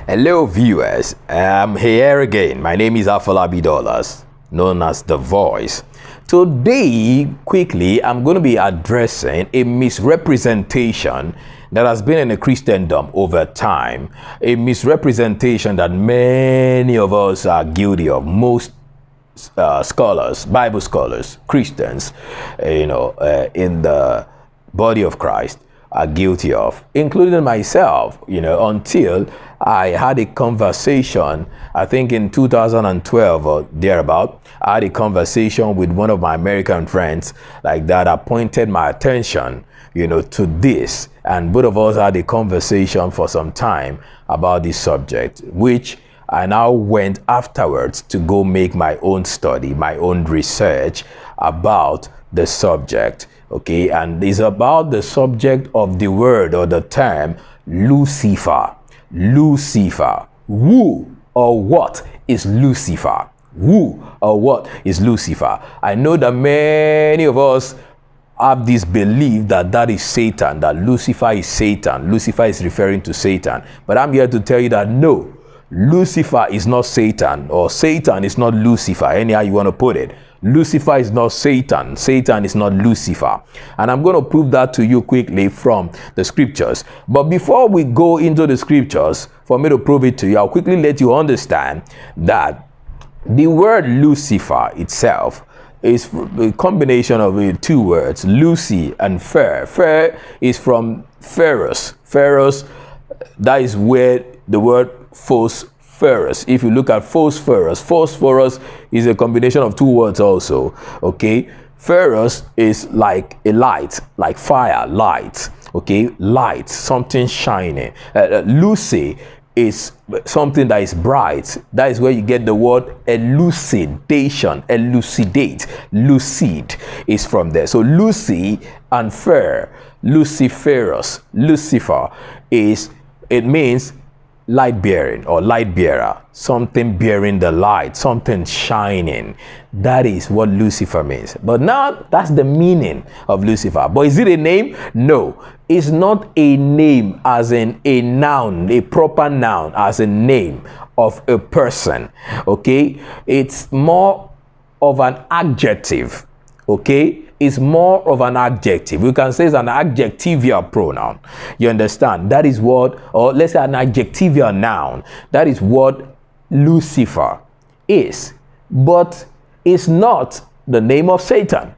Hello viewers, I'm here again. My name is Afolabi Dollars, known as The Voice. Today, quickly, I'm going to be addressing a misrepresentation that has been in the Christendom over time. A misrepresentation that many of us are guilty of. Most scholars, Bible scholars, Christians, in the body of Christ are guilty of, including myself, until I had a conversation, I think in 2012 or thereabout. I had a conversation with one of my American friends like that pointed my attention, to this. And both of us had a conversation for some time about this subject, which I now went afterwards to go make my own study, my own research about the subject. Okay, and it's about the subject of the word or the term Lucifer. Lucifer. Who or what is Lucifer? Who or what is Lucifer? I know that many of us have this belief that is Satan, that Lucifer is Satan. Lucifer is referring to Satan. But I'm here to tell you that no, Lucifer is not Satan, or Satan is not Lucifer, anyhow you want to put it. Lucifer is not Satan. Satan is not Lucifer. And I'm going to prove that to you quickly from the scriptures. But before we go into the scriptures, for me to prove it to you, I'll quickly let you understand that the word Lucifer itself is a combination of two words, Lucy and Fer. Fer is from Pharaohs. Pharaohs, that is where the word phosphorus. If you look at phosphorus is a combination of two words also. Okay, phosphorus is like a light, like fire, light. Okay, light, something shining. Lucy is something that is bright. That is where you get the word elucidation, elucidate. Lucid is from there. So Lucy and Fer, Luciferus, Lucifer it means light bearing or light bearer, something bearing the light, something shining. That is what Lucifer means. But now that's the meaning of Lucifer. But is it a name? No, it's not a name as in a noun, a proper noun as a name of a person. Okay, it's more of an adjective. Okay, is more of an adjective. We can say it's an adjectival pronoun. You understand? That is what, or let's say an adjectival noun. That is what Lucifer is. But it's not the name of Satan.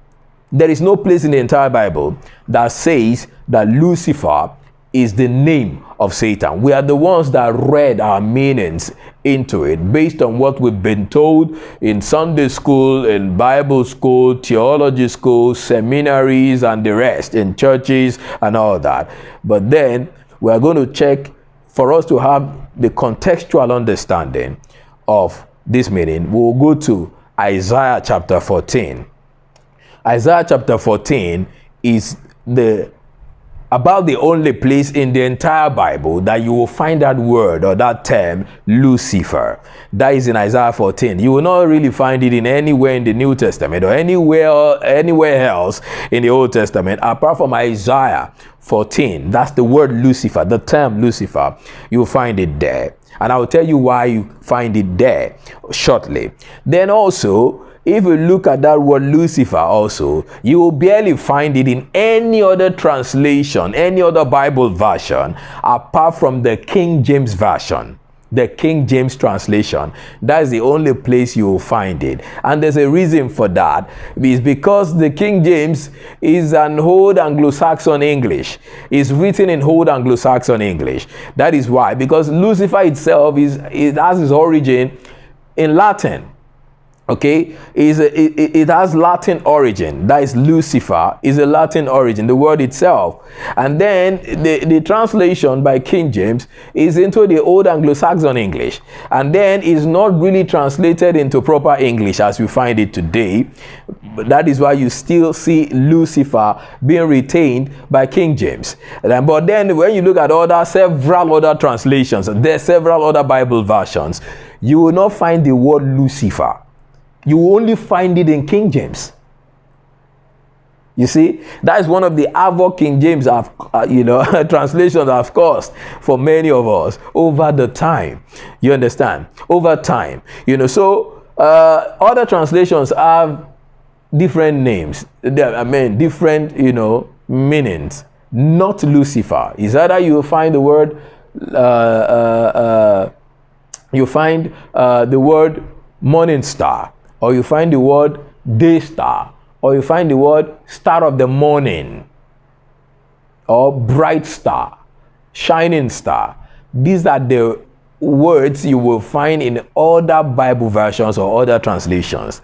There is no place in the entire Bible that says that Lucifer is the name of Satan. We are the ones that read our meanings into it based on what we've been told in Sunday school, in Bible school, theology school, seminaries, and the rest, in churches and all that. But then we are going to check for us to have the contextual understanding of this meaning. We'll go to Isaiah chapter 14. Isaiah chapter 14 is about the only place in the entire Bible that you will find that word or that term Lucifer. That is in Isaiah 14. You will not really find it in anywhere in the New Testament or anywhere else in the Old Testament apart from Isaiah 14. That's the word Lucifer, the term Lucifer. You will find it there. And I will tell you why you find it there shortly. Then also, if you look at that word Lucifer also, you will barely find it in any other translation, any other Bible version, apart from the King James Version. The King James translation. That is the only place you will find it. And there's a reason for that. It's because the King James is an Old Anglo-Saxon English. It's written in Old Anglo-Saxon English. That is why. Because Lucifer itself it has its origin in Latin. Okay, it has Latin origin. That is Lucifer is a Latin origin, the word itself. And then the translation by King James is into the Old Anglo-Saxon English. And then is not really translated into proper English as we find it today. But that is why you still see Lucifer being retained by King James. But then when you look at several other translations, there are several other Bible versions, you will not find the word Lucifer. You only find it in King James. You see, that is one of the havoc King James have, translations have caused for many of us over the time. You understand? Over time, So other translations have different names. Different, meanings. Not Lucifer. Is either you find the word, the word morning star, or you find the word day star, or you find the word star of the morning, or bright star, shining star. These are the words you will find in other Bible versions or other translations.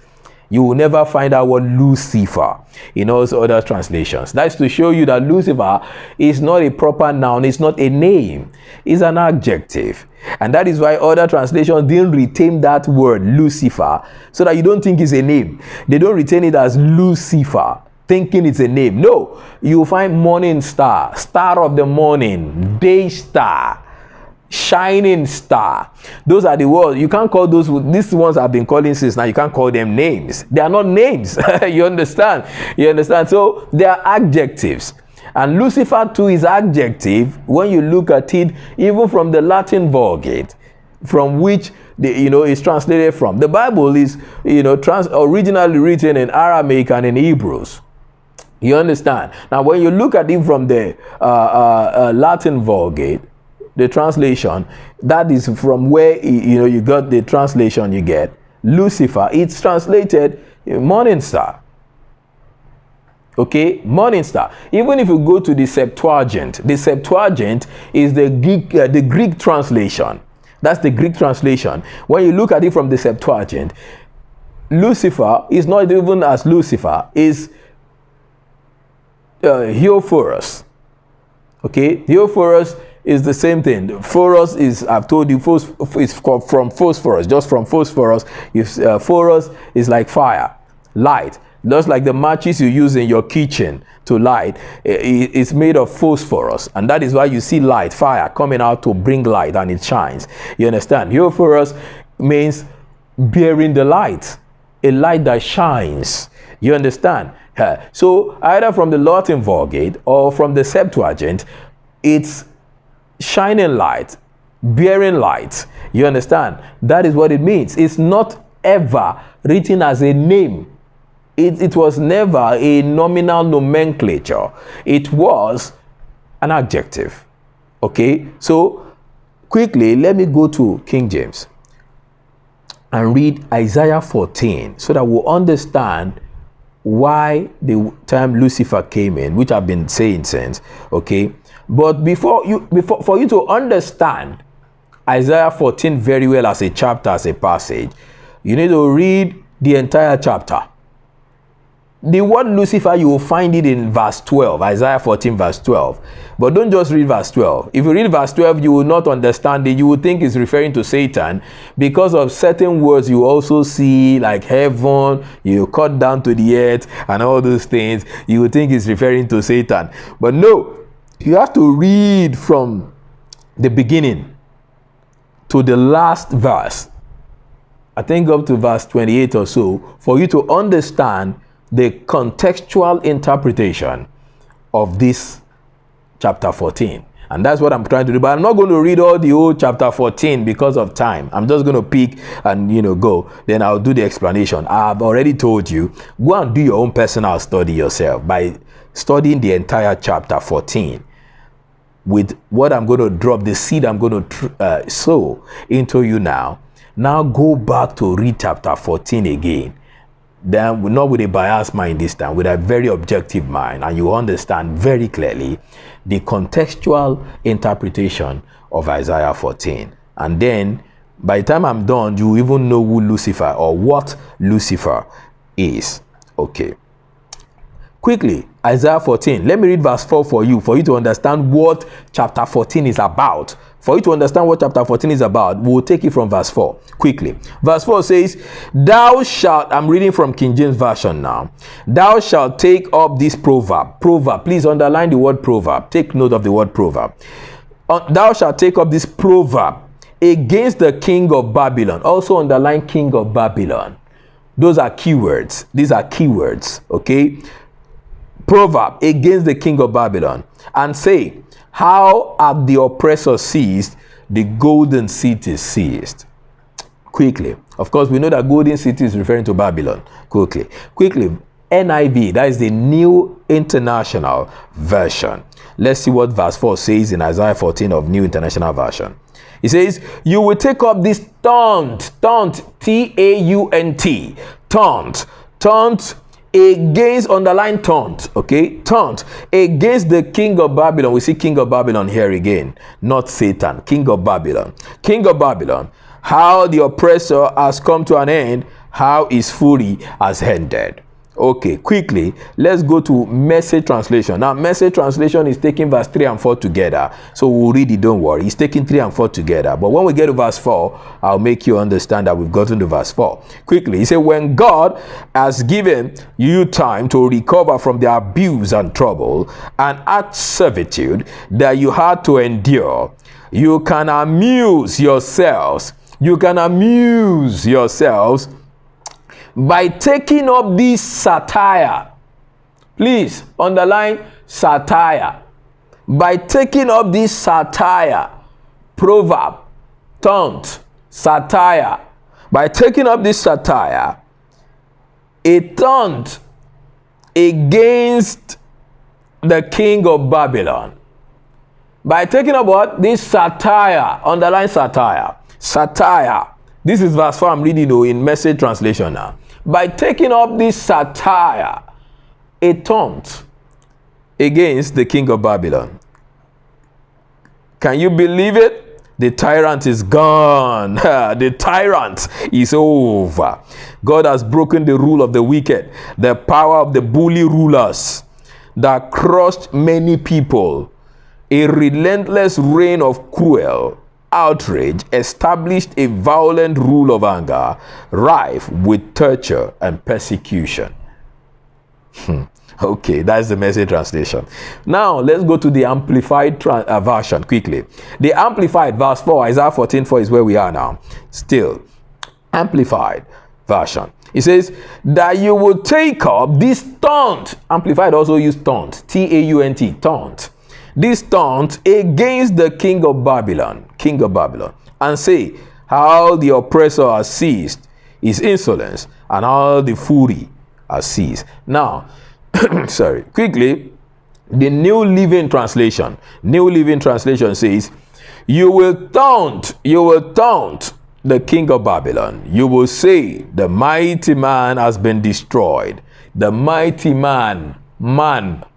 You will never find that word Lucifer in those other translations. That's to show you that Lucifer is not a proper noun. It's not a name. It's an adjective. And that is why other translations didn't retain that word Lucifer, so that you don't think it's a name. They don't retain it as Lucifer, thinking it's a name. No, you will find morning star, star of the morning, day star, shining star. Those are the words. You can't call these ones I've been calling since now. You can't call them names. They are not names. You understand? So they are adjectives. And Lucifer too is adjective when you look at it, even from the Latin Vulgate, from which is translated from. The Bible is originally written in Aramaic and in Hebrews. You understand? Now, when you look at it from the Latin Vulgate, the translation, that is from where you got the translation you get. Lucifer, it's translated morning star. Okay, morning star. Even if you go to the Septuagint is the Greek translation. That's the Greek translation. When you look at it from the Septuagint, Lucifer is not even as Lucifer, is Theophorus. Okay, Theophorus is the same thing. Phoros is, I've told you, is from phosphorus, just from phosphorus. Phoros is like fire, light. Just like the matches you use in your kitchen to light, it's made of phosphorus. And that is why you see light, fire, coming out to bring light, and it shines. You understand? Theophorus means bearing the light, a light that shines. You understand? So either from the Latin Vulgate or from the Septuagint, it's shining light, bearing light. You understand? That is what it means. It's not ever written as a name. It was never a nominal nomenclature. It was an adjective. Okay? So quickly, let me go to King James and read Isaiah 14 so that we'll understand why the term Lucifer came in, which I've been saying since. Okay? But for you to understand Isaiah 14 very well as a chapter, as a passage, you need to read the entire chapter. The word Lucifer, you will find it in verse 12, Isaiah 14 verse 12. But don't just read verse 12. If you read verse 12, you will not understand it. You will think it's referring to Satan because of certain words you also see, like heaven, you cut down to the earth, and all those things. You will think it's referring to Satan. But no, you have to read from the beginning to the last verse. I think up to verse 28 or so, for you to understand the contextual interpretation of this chapter 14. And that's what I'm trying to do. But I'm not going to read all the whole chapter 14 because of time. I'm just going to pick and go. Then I'll do the explanation. I've already told you, go and do your own personal study yourself by studying the entire chapter 14 with what I'm going to drop, the seed I'm going to sow into you now. Now go back to read chapter 14 again. Then, not with a biased mind this time, with a very objective mind, and you understand very clearly the contextual interpretation of Isaiah 14. And then, by the time I'm done, you even know who Lucifer or what Lucifer is. Okay. Quickly, Isaiah 14. Let me read verse 4 for you to understand what chapter 14 is about. For you to understand what chapter 14 is about, we'll take it from verse 4. Quickly. Verse 4 says, thou shalt, I'm reading from King James Version now. Thou shalt take up this proverb. Proverb. Please underline the word proverb. Take note of the word proverb. Thou shalt take up this proverb against the king of Babylon. Also underline king of Babylon. Those are keywords. These are keywords. Okay. proverb against the king of Babylon, and say, how have the oppressor seized, the golden city seized. Quickly. Of course, we know that golden city is referring to Babylon. Quickly. NIV, that is the New International Version. Let's see what verse 4 says in Isaiah 14 of New International Version. It says, you will take up this taunt, T-A-U-N-T, taunt, against, underline taunt, okay, taunt, against the king of Babylon. We see king of Babylon here again, not Satan, king of Babylon. King of Babylon, how the oppressor has come to an end, how his fury has ended. Okay, quickly, let's go to Message translation. Now, Message translation is taking verse 3 and 4 together. So we'll read it, don't worry. It's taking 3 and 4 together. But when we get to verse 4, I'll make you understand that we've gotten to verse 4. Quickly, he said, when God has given you time to recover from the abuse and trouble and hard servitude that you had to endure, you can amuse yourselves. You can amuse yourselves by taking up this satire. Please underline satire. By taking up this satire, proverb, taunt, satire. By taking up this satire, a taunt against the king of Babylon. By taking up what? This satire, underline satire. Satire. This is verse 4 I'm reading in Message translation now. By taking up this satire, a taunt against the king of Babylon. Can you believe it? The tyrant is gone. The tyrant is over. God has broken the rule of the wicked, the power of the bully rulers that crushed many people. A relentless reign of cruel outrage established a violent rule of anger, rife with torture and persecution. Okay, that's the Message translation. Now, let's go to the Amplified version quickly. The Amplified, verse 4, Isaiah 14:4 is where we are now. Still, Amplified version. It says, that you will take up this taunt. Amplified also used taunt, T-A-U-N-T, taunt. This taunt against the king of Babylon, and say, how the oppressor has seized his insolence, and how the fury has ceased. Now, sorry, quickly, the New Living Translation. New Living Translation says, you will taunt the king of Babylon. You will say, the mighty man has been destroyed. The mighty man,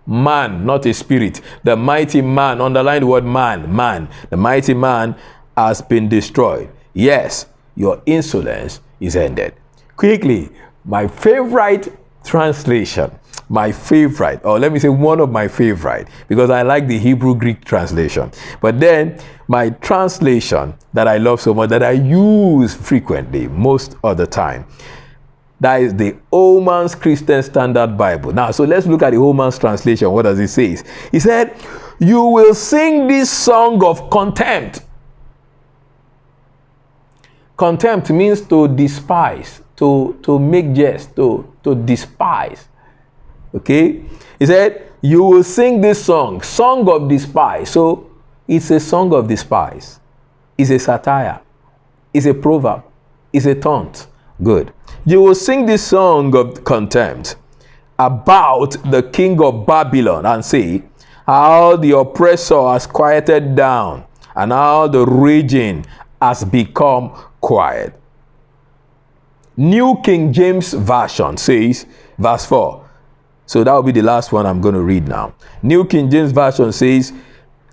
not a spirit. The mighty man, underline the word man. The mighty man has been destroyed. Yes, your insolence is ended. Quickly, my favorite translation, or let me say one of my favorite, because I like the Hebrew Greek translation. But then my translation that I love so much, that I use frequently, most of the time, that is the Holman's Christian Standard Bible. Now, so let's look at the Holman's translation. What does it say? He said, you will sing this song of contempt. Contempt means to despise, to make jest, to despise. Okay? He said, you will sing this song of despise. So, it's a song of despise. It's a satire. It's a proverb. It's a taunt. Good. You will sing this song of contempt about the king of Babylon and say, how the oppressor has quieted down and how the raging has become quiet. New King James Version says, verse 4. So that will be the last one I'm going to read now. New King James Version says,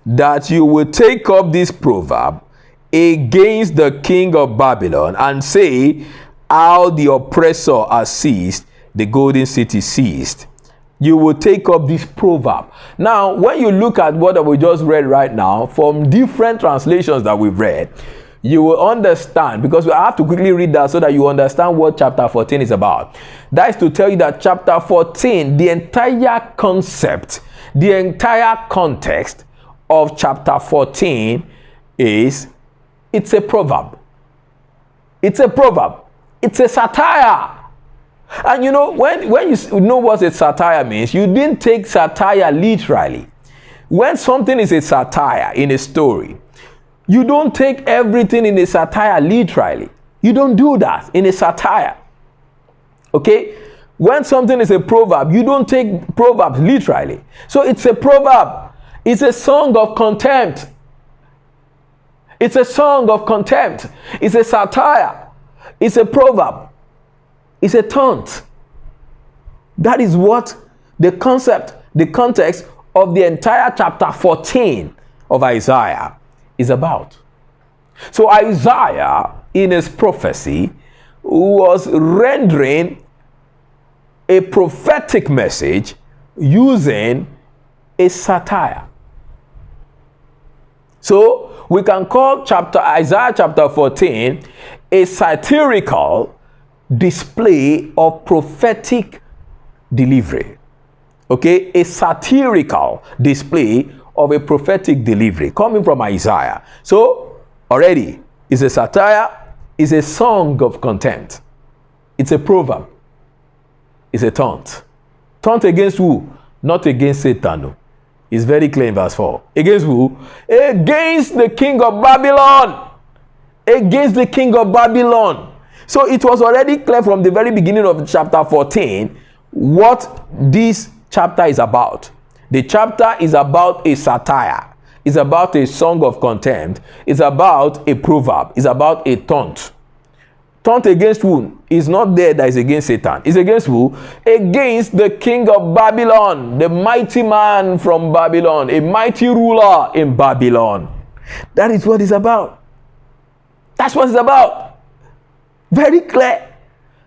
that you will take up this proverb against the king of Babylon and say, how the oppressor has seized, the golden city seized. You will take up this proverb. Now, when you look at what we just read right now, from different translations that we've read, you will understand, because we have to quickly read that so that you understand what chapter 14 is about. That is to tell you that chapter 14, the entire concept, the entire context of chapter 14 is, it's a proverb. It's a proverb. It's a satire. And you know, when you know what a satire means, you didn't take satire literally. When something is a satire in a story, you don't take everything in a satire literally. You don't do that in a satire. Okay? When something is a proverb, you don't take proverbs literally. So it's a proverb. It's a song of contempt. It's a song of contempt. It's a satire. It's a proverb. It's a taunt. That is what the concept, the context of the entire chapter 14 of Isaiah is about. So Isaiah, in his prophecy, was rendering a prophetic message using a satire. So we can call Isaiah chapter 14 a satirical display of prophetic delivery. Okay, a satirical display of a prophetic delivery coming from Isaiah. So already, it's a satire, it's a song of contempt, it's a proverb, it's a taunt. Taunt against who? Not against Satan. No. It's very clear in verse 4. Against who? Against the king of Babylon. Against the king of Babylon. So it was already clear from the very beginning of chapter 14 what this chapter is about. The chapter is about a satire. It's about a song of contempt. It's about a proverb. It's about a taunt. Taunt against who? Is not there that is against Satan. It's against who? Against the king of Babylon, the mighty man from Babylon, a mighty ruler in Babylon. That is what it's about. That's what it's about. Very clear.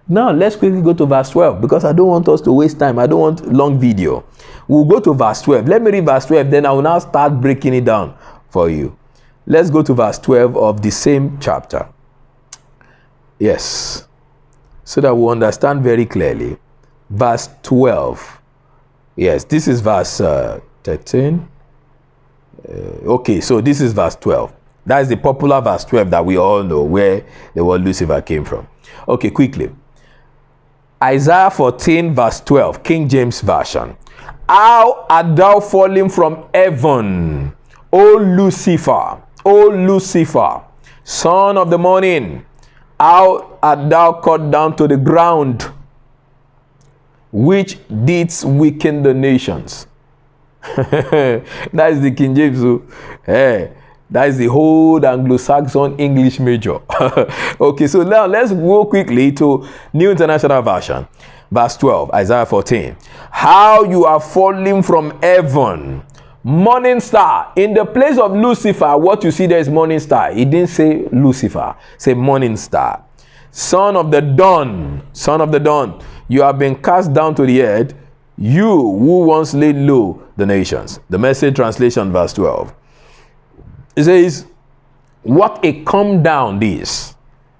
Now let's quickly go to verse 12 because I don't want us to waste time. I don't want long video. We'll go to verse 12. Let me read verse 12, then I will now start breaking it down for you. Let's go to verse 12 of the same chapter. Yes. So that we'll understand very clearly. Verse 12. Yes, this is verse 13. Okay, so this is verse 12. That is the popular verse 12 that we all know where the word Lucifer came from. Okay, quickly. Isaiah 14 verse 12, King James Version. How art thou fallen from heaven, O Lucifer, son of the morning? How art thou cut down to the ground, which didst weaken the nations? That is the King James. Hey, that is the whole Anglo-Saxon English major. Okay, so now let's go quickly to New International Version. Verse 12, Isaiah 14. How you are falling from heaven, morning star. In the place of Lucifer, what you see there is morning star. He didn't say Lucifer. Say morning star. Son of the dawn. Son of the dawn. You have been cast down to the earth. You who once laid low the nations. The Message translation, verse 12. It says, what a come down this.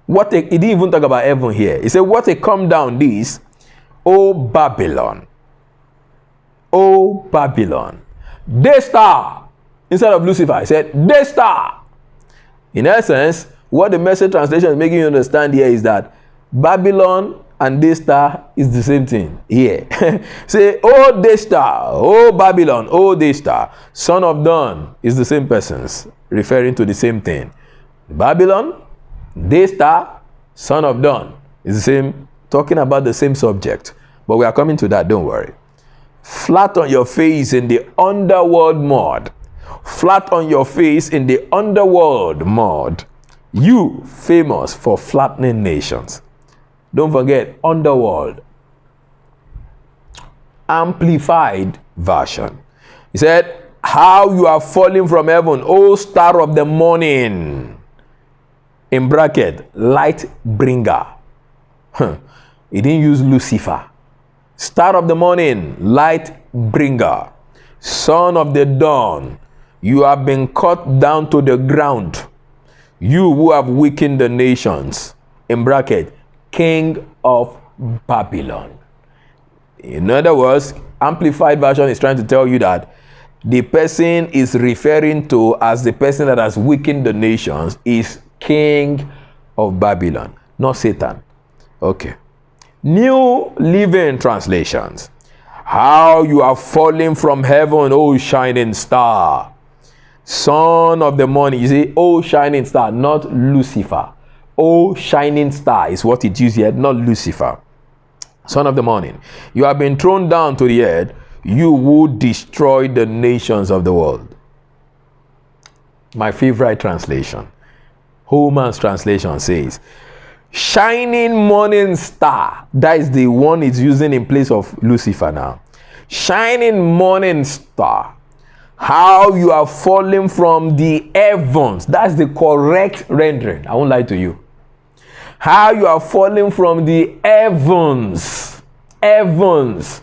He didn't even talk about heaven here. He said, what a come down this, O Babylon. O Babylon. Day star. Instead of Lucifer, he said, day star. In essence, what the Message translation is making you understand here is that Babylon and day star is the same thing here. Say, oh day star, oh Babylon, oh day star. Son of dawn is the same persons, referring to the same thing. Babylon, day star, son of dawn is the same, talking about the same subject. But we are coming to that, don't worry. Flat on your face in the underworld mud. Flat on your face in the underworld mud. You famous for flattening nations. Don't forget, underworld. Amplified version. He said, how you are falling from heaven, O star of the morning. In bracket, light bringer. He didn't use Lucifer. Star of the morning, light bringer. Son of the dawn, you have been cut down to the ground. You who have weakened the nations. In bracket, king of Babylon. In other words, Amplified version is trying to tell you that the person is referring to as the person that has weakened the nations is king of Babylon, not Satan. Okay. New Living Translations. How you are falling from heaven, O shining star, son of the morning. You see, O shining star, not Lucifer. O shining star is what it used here, not Lucifer. Son of the morning, you have been thrown down to the earth, you who destroy the nations of the world. My favorite translation, Holman's translation, says, shining morning star. That is the one it's using in place of Lucifer now. Shining morning star, how you are falling from the heavens. That's the correct rendering. I won't lie to you. How you are falling from the heavens. Heavens.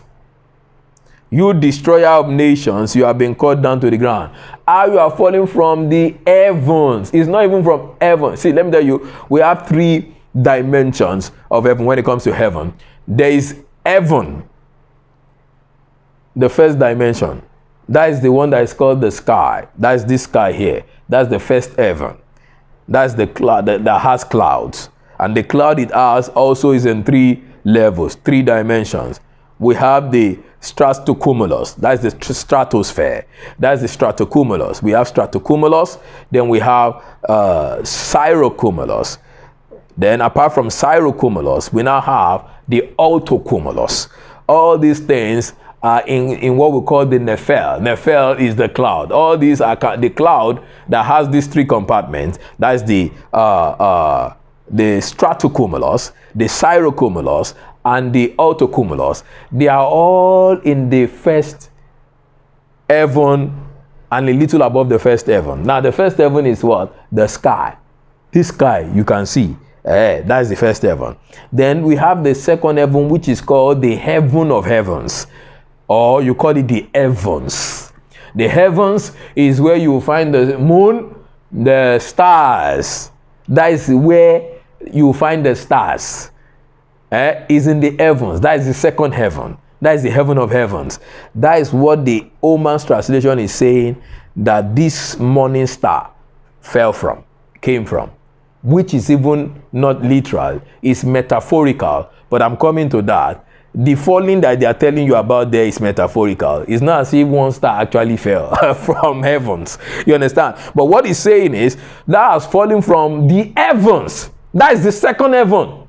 You destroyer of nations, you have been cut down to the ground. How you are falling from the heavens. It's not even from heaven. See, let me tell you, we have 3 dimensions of heaven when it comes to heaven. There is heaven, the first dimension. That is the one that is called the sky. That is this sky here. That's the first heaven. That's the cloud that has clouds. And the cloud it has also is in 3 levels, 3 dimensions. We have the stratocumulus. That's the stratosphere. That's the stratocumulus. We have stratocumulus. Then we have cirrocumulus. Then apart from cirrocumulus, we now have the altocumulus. All these things are in what we call the Nephel. Nephel is the cloud. All these are the cloud that has these 3 compartments. That's the stratocumulus, the cirrocumulus, and the altocumulus. They are all in the first heaven and a little above the first heaven. Now the first heaven is what? The sky. This sky you can see. That's the first heaven. Then we have the second heaven, which is called the heaven of heavens, or you call it the heavens. The heavens is where you will find the moon, the stars. That is where you will find the stars. Is in the heavens. That is the second heaven. That is the heaven of heavens. That is what the Holman's translation is saying, that this morning star came from. Which is even not literal, it's metaphorical, but I'm coming to that. The falling that they are telling you about there is metaphorical. It's not as if one star actually fell from heavens. You understand? But what he's saying is that has fallen from the heavens. That is the second heaven,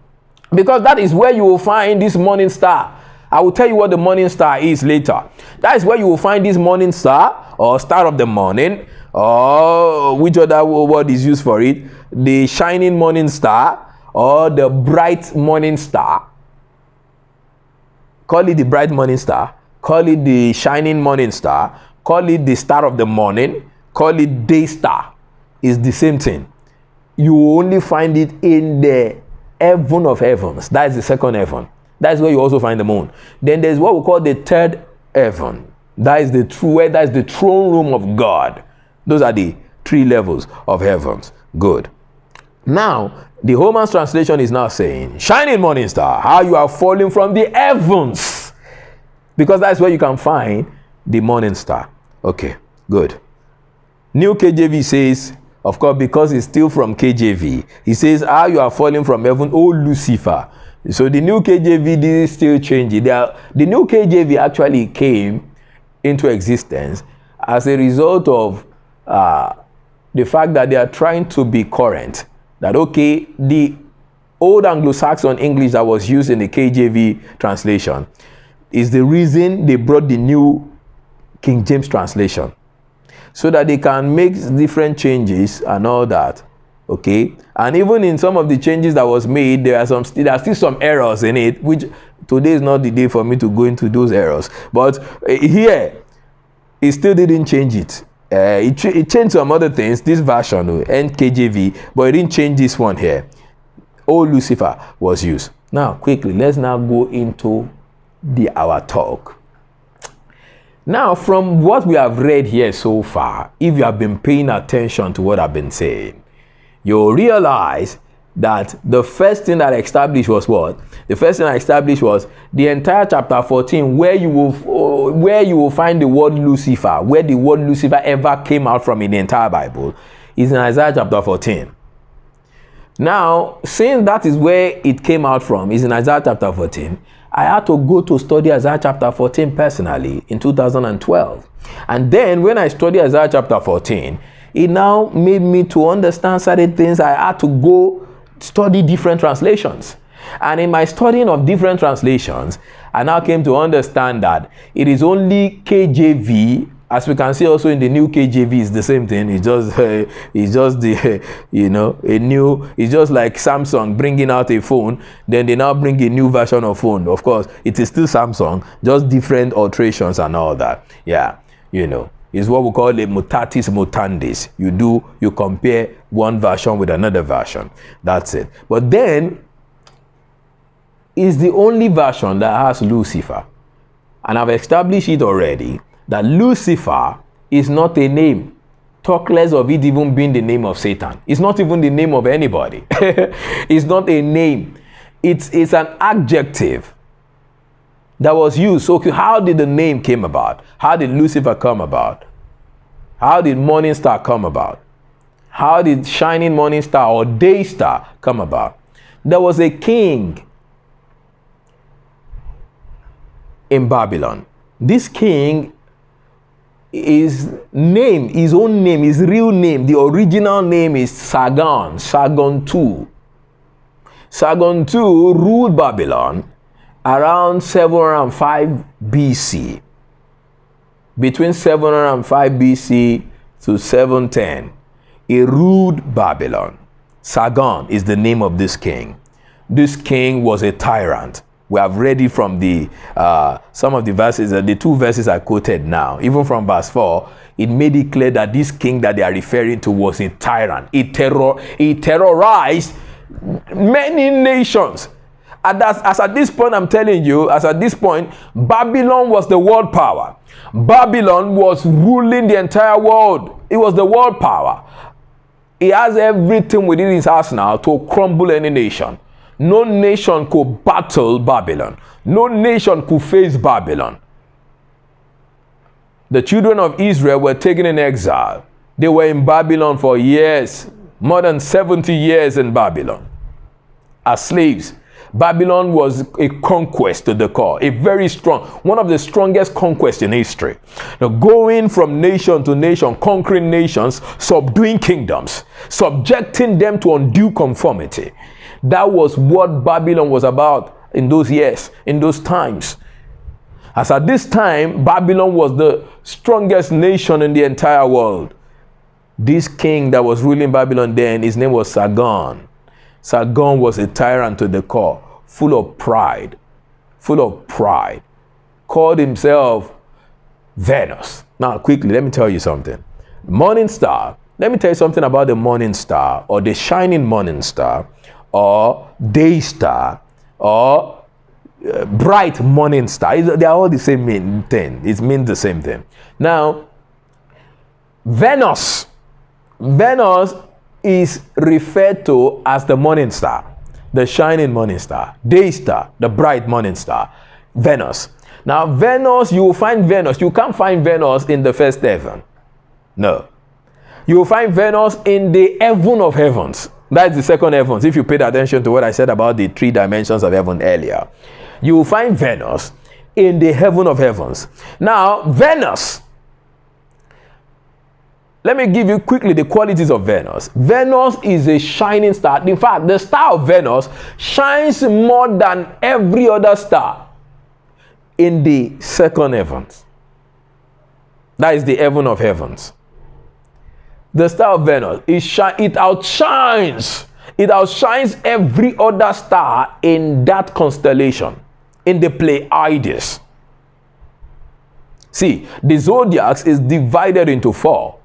because that is where you will find this morning star. I will tell you what the morning star is later. That is where you will find this morning star, or star of the morning, or which other word is used for it, the shining morning star, or the bright morning star. Call it the bright morning star, call it the shining morning star, call it the star of the morning, call it day star. It's the same thing. You will only find it in the heaven of heavens. That is the second heaven. That's where you also find the moon. Then there's what we call the third heaven. That is the throne room of God. Those are the 3 levels of heavens. Good. Now, the Holman's translation is now saying, shining morning star, how you are falling from the heavens. Because that's where you can find the morning star. Okay, good. New KJV says, of course, because it's still from KJV, he says, how you are falling from heaven, O Lucifer. So the new KJV didn't still change it. The new KJV actually came into existence as a result of the fact that they are trying to be current. That, okay, the old Anglo-Saxon English that was used in the KJV translation is the reason they brought the new King James translation, so that they can make different changes and all that. Okay, and even in some of the changes that was made, there are still some errors in it, which today is not the day for me to go into those errors. But here, it still didn't change it. It changed some other things, this version and KJV, but it didn't change this one here. O Lucifer was used. Now, quickly, let's now go into our talk. Now, from what we have read here so far, if you have been paying attention to what I've been saying, you'll realize that the first thing that I established was what? The first thing I established was the entire chapter 14, where you will find the word Lucifer, where the word Lucifer ever came out from in the entire Bible, is in Isaiah chapter 14. Now, since that is where it came out from, is in Isaiah chapter 14, I had to go to study Isaiah chapter 14 personally in 2012. And then when I studied Isaiah chapter 14, it now made me to understand certain things. I had to go study different translations. And in my studying of different translations, I now came to understand that it is only KJV, as we can see also in the new KJV, is the same thing. It's just the a new. It's just like Samsung bringing out a phone, then they now bring a new version of phone. Of course, it is still Samsung, just different alterations and all that. Yeah, it's what we call a mutatis mutandis. You compare one version with another version. That's it. But then is the only version that has Lucifer, and I've established it already that Lucifer is not a name. Talk less of it even being the name of Satan. It's not even the name of anybody. It's not a name. It's an adjective that was used. So how did the name came about? How did Lucifer come about? How did morning star come about? How did shining morning star or day star come about? There was a king in Babylon. This king, his own name, his real name, the original name is Sargon II. Sargon II ruled Babylon around 705 BC. Between 705 BC to 710, he ruled Babylon. Sargon is the name of this king. This king was a tyrant. We have read it from the some of the verses, the two verses I quoted now. Even from verse 4, it made it clear that this king that they are referring to was a tyrant. He terrorized many nations. As at this point, I'm telling you, Babylon was the world power. Babylon was ruling the entire world. It was the world power. He has everything within his arsenal to crumble any nation. No nation could battle Babylon. No nation could face Babylon. The children of Israel were taken in exile. They were in Babylon for years, more than 70 years in Babylon, as slaves. Babylon was a conquest to the core, a very strong, one of the strongest conquests in history. Now, going from nation to nation, conquering nations, subduing kingdoms, subjecting them to undue conformity. That was what Babylon was about in those years, in those times. As at this time, Babylon was the strongest nation in the entire world. This king that was ruling Babylon then, his name was Sargon. Sargon was a tyrant to the core, full of pride, called himself Venus. Now, quickly, let me tell you something. Morning star, let me tell you something about the morning star, or the shining morning star, or day star, or bright morning star. They are all the same thing. It means the same thing. Now, Venus is referred to as the morning star, the shining morning star, day star, the bright morning star, Venus. Now, Venus, you will find Venus. You can't find Venus in the first heaven. No. You will find Venus in the heaven of heavens. That's the second heavens. If you paid attention to what I said about the three dimensions of heaven earlier, you will find Venus in the heaven of heavens. Now, Venus, let me give you quickly the qualities of Venus. Venus is a shining star. In fact, the star of Venus shines more than every other star in the second heavens. That is the heaven of heavens. The star of Venus, it outshines every other star in that constellation, in the Pleiades. See, the zodiacs is divided into four.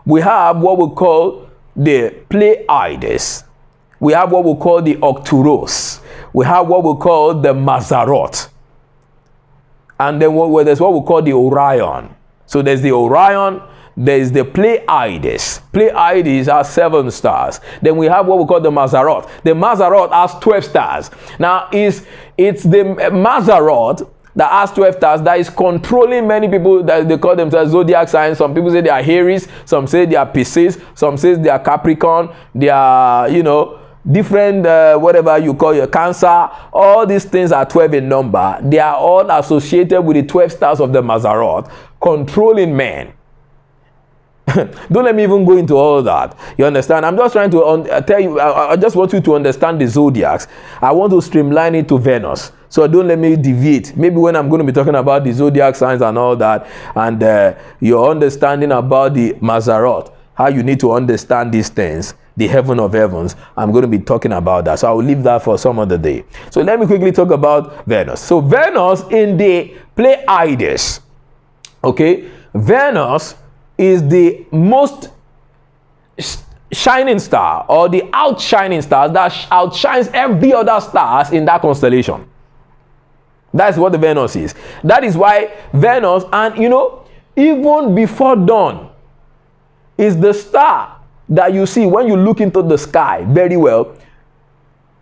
We have what we call the Pleiades. We have what we call the Arcturus. We have what we call the Mazzaroth. And then there's what we call the Orion. So there's the Orion, there's the Pleiades. Pleiades are 7 stars. Then we have what we call the Mazzaroth. The Mazzaroth has 12 stars. Now, it's the Mazzaroth that has 12 stars that is controlling many people that they call themselves zodiac signs. Some people say they are Aries, some say they are Pisces, some say they are Capricorn, they are, different, whatever you call your cancer, all these things are 12 in number. They are all associated with the 12 stars of the Mazzaroth, controlling men. Don't let me even go into all that. You understand? I'm just trying to tell you, I just want you to understand the zodiacs. I want to streamline it to Venus. So don't let me deviate. Maybe when I'm going to be talking about the zodiac signs and all that, and your understanding about the Mazzaroth, how you need to understand these things, the heaven of heavens, I'm going to be talking about that. So I will leave that for some other day. So let me quickly talk about Venus. So Venus in the Pleiades, okay, Venus is the most shining star, or the outshining star that outshines every other stars in that constellation. That's what the Venus is. That is why Venus, and you know, even before dawn, is the star that you see when you look into the sky very well.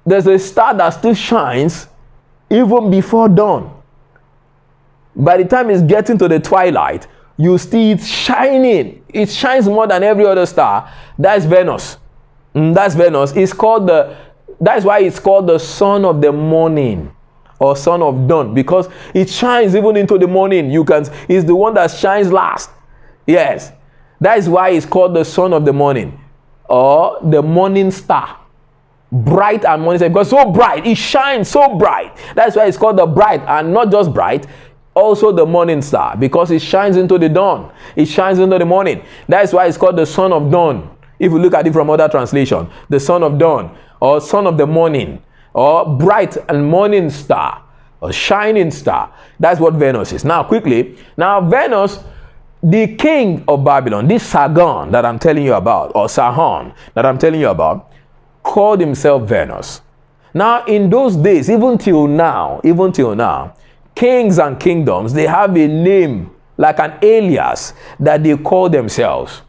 There's a star that still shines even before dawn. By the time it's getting to the twilight, you see it shining. It shines more than every other star. That's Venus. That's Venus. It's called that's why it's called the son of the morning, or son of dawn, because it shines even into the morning. It's the one that shines last. Yes. That is why it's called the son of the morning, or the morning star. Bright and morning star, because so bright. It shines so bright. That's why it's called the bright, and not just bright, also the morning star, because it shines into the dawn. It shines into the morning. That's why it's called the son of dawn. If you look at it from other translation, the son of dawn, or son of the morning, or bright and morning star, or shining star. That's what Venus is. Now quickly, Venus, the king of Babylon, this Sargon that I'm telling you about, or Sahon that I'm telling you about, called himself Venus. Now in those days, even till now, kings and kingdoms, they have a name, like an alias that they call themselves.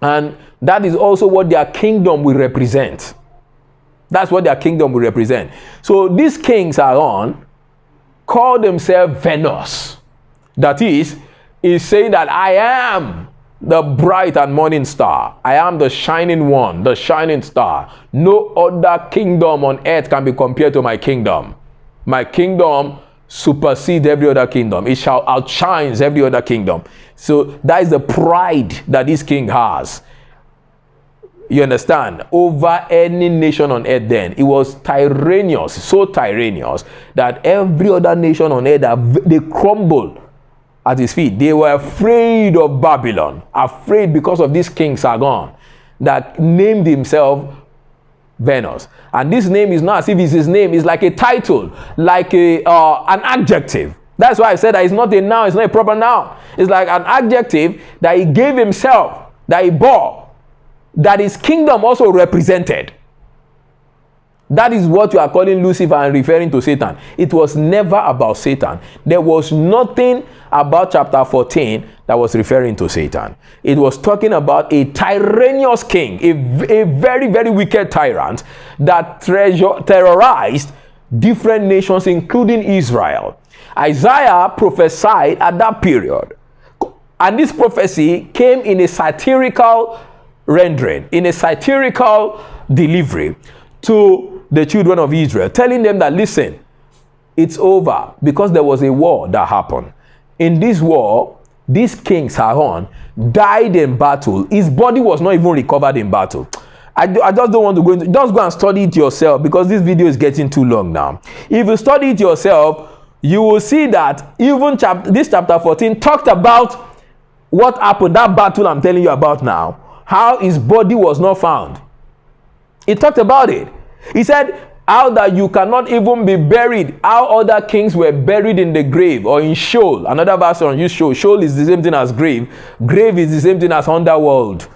And that is also what their kingdom will represent. That's what their kingdom will represent. So these kings call themselves Venus. That is saying that I am the bright and morning star. I am the shining one, the shining star. No other kingdom on earth can be compared to my kingdom. My kingdom supersedes every other kingdom. It shall outshines every other kingdom. So that is the pride that this king has. You understand? Over any nation on earth then. It was tyrannous, so tyrannous, that every other nation on earth, they crumbled at his feet. They were afraid of Babylon. Afraid because of this king Sargon that named himself Venus. And this name is not as if it's his name. It's like a title, like an adjective. That's why I said that it's not a noun, it's not a proper noun. It's like an adjective that he gave himself, that he bore, that his kingdom also represented. That is what you are calling Lucifer and referring to Satan. It was never about Satan. There was nothing about chapter 14 that was referring to Satan. It was talking about a tyrannous king, a very, very wicked tyrant that terrorized different nations, including Israel. Isaiah prophesied at that period. And this prophecy came in a satirical rendering, in a satirical delivery to the children of Israel, telling them that, listen, it's over, because there was a war that happened. In this war, this king Sargon died in battle. His body was not even recovered in battle. I just don't want to go into, just go and study it yourself, because this video is getting too long now. If you study it yourself, you will see that even this chapter 14 talked about what happened, that battle I'm telling you about now, how his body was not found. It talked about it. He said how that you cannot even be buried, how other kings were buried in the grave or in Sheol. Another version use Sheol. Sheol is the same thing as grave. Grave is the same thing as underworld.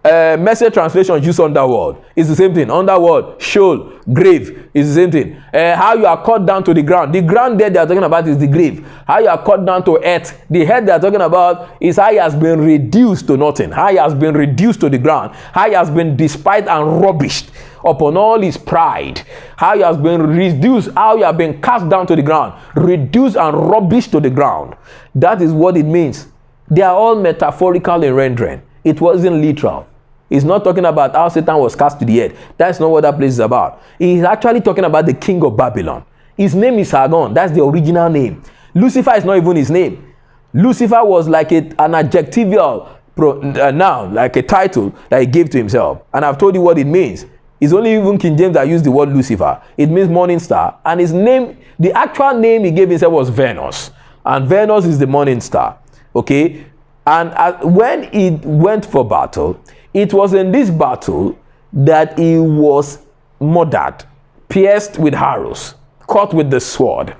Message translation use underworld. It's the same thing. Underworld, Sheol, grave is the same thing. How you are cut down to the ground. The ground there they are talking about is the grave. How you are cut down to earth. The head they are talking about is how he has been reduced to nothing. How he has been reduced to the ground. How he has been despised and rubbished upon all his pride. How he has been reduced. How he has been cast down to the ground. Reduced and rubbished to the ground. That is what it means. They are all metaphorical in rendering. It wasn't literal. He's not talking about how Satan was cast to the earth. That's not what that place is about. He's actually talking about the king of Babylon. His name is Sargon. That's the original name. Lucifer is not even his name. Lucifer was like an adjectival noun, like a title that he gave to himself. And I've told you what it means. It's only even King James that used the word Lucifer. It means morning star. And his name, the actual name he gave himself was Venus. And Venus is the morning star. Okay? And when he went for battle, it was in this battle that he was murdered, pierced with arrows, cut with the sword,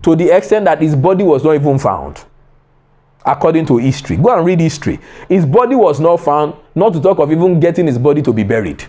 to the extent that his body was not even found. According to history. Go and read history. His body was not found, not to talk of even getting his body to be buried.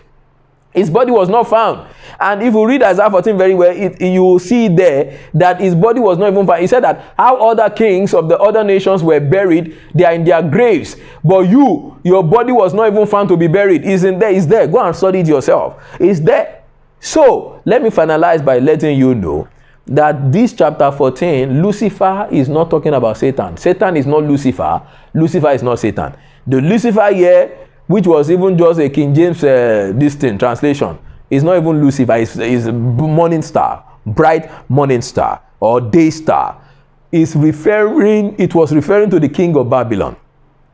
His body was not found. And if you read Isaiah 14 very well, you will see there that his body was not even found. He said that how other kings of the other nations were buried, they are in their graves. But your body was not even found to be buried. It's in there. It's there. Go and study it yourself. It's there. So, let me finalize by letting you know that this chapter 14, Lucifer is not talking about Satan. Satan is not Lucifer. Lucifer is not Satan. The Lucifer here, which was even just a King James translation, is not even Lucifer. It's morning star, bright morning star, or day star. It was referring to the king of Babylon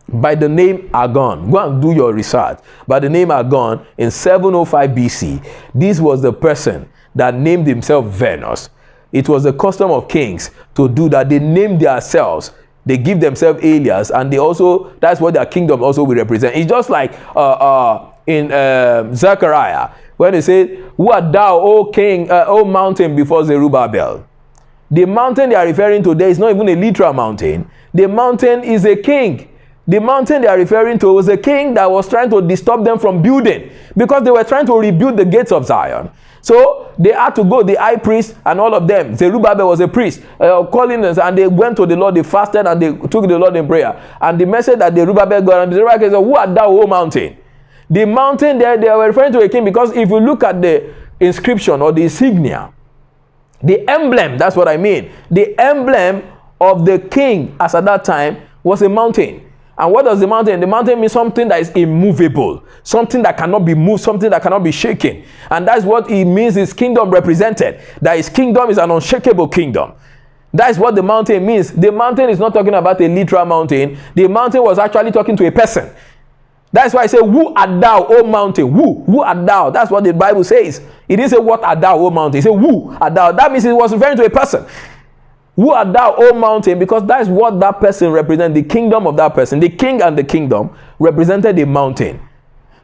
by the name Agon. Go and do your research. By the name Agon in 705 BC. This was the person that named himself Venus. It was the custom of kings to do that. They name themselves. They give themselves alias, and they also, that's what their kingdom also will represent. It's just like in Zechariah, when they say, "Who art thou, O king, O mountain before Zerubbabel?" The mountain they are referring to there is not even a literal mountain. The mountain is a king. The mountain they are referring to was a king that was trying to disturb them from building, because they were trying to rebuild the gates of Zion. So they had to go, the high priest and all of them. Zerubbabel was a priest, calling us, and they went to the Lord, they fasted, and they took the Lord in prayer. And the message that Zerubbabel got, and Zerubbabel said, "Who art thou, O mountain?" The mountain there, they were referring to a king, because if you look at the inscription or the insignia, the emblem, that's what I mean. The emblem of the king as at that time was a mountain. And what does the mountain? The mountain means something that is immovable, something that cannot be moved, something that cannot be shaken. And that's what it means his kingdom represented, that his kingdom is an unshakable kingdom. That's what the mountain means. The mountain is not talking about a literal mountain. The mountain was actually talking to a person. That's why I say, "Who art thou, O mountain?" Who art thou? That's what the Bible says. It didn't say, "What art thou, O mountain?" It said, "Who art thou?" That means it was referring to a person. Who art thou, O mountain? Because that's what that person represents, the kingdom of that person. The king and the kingdom represented a mountain.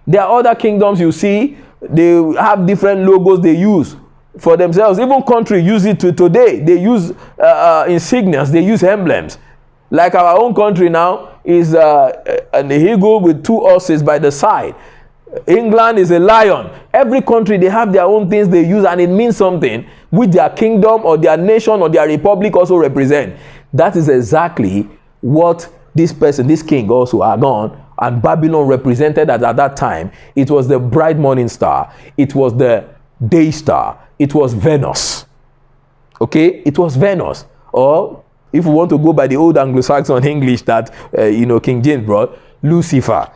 There are other kingdoms you see, they have different logos they use for themselves. Even country use it to today. They use insignias, they use emblems. Like our own country now is an eagle with two horses by the side. England is a lion. Every country, they have their own things they use, and it means something which their kingdom or their nation or their republic also represent. That is exactly what this person, this king also, Agon and Babylon represented at that time. It was the bright morning star. It was the day star. It was Venus. Okay? It was Venus. Or if we want to go by the old Anglo-Saxon English that King James brought, Lucifer.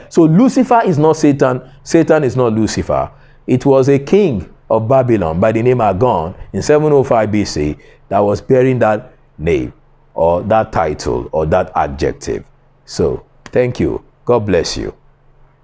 So Lucifer is not Satan. Satan is not Lucifer. It was a king of Babylon by the name Agon in 705 BC that was bearing that name or that title or that adjective. So thank you. God bless you.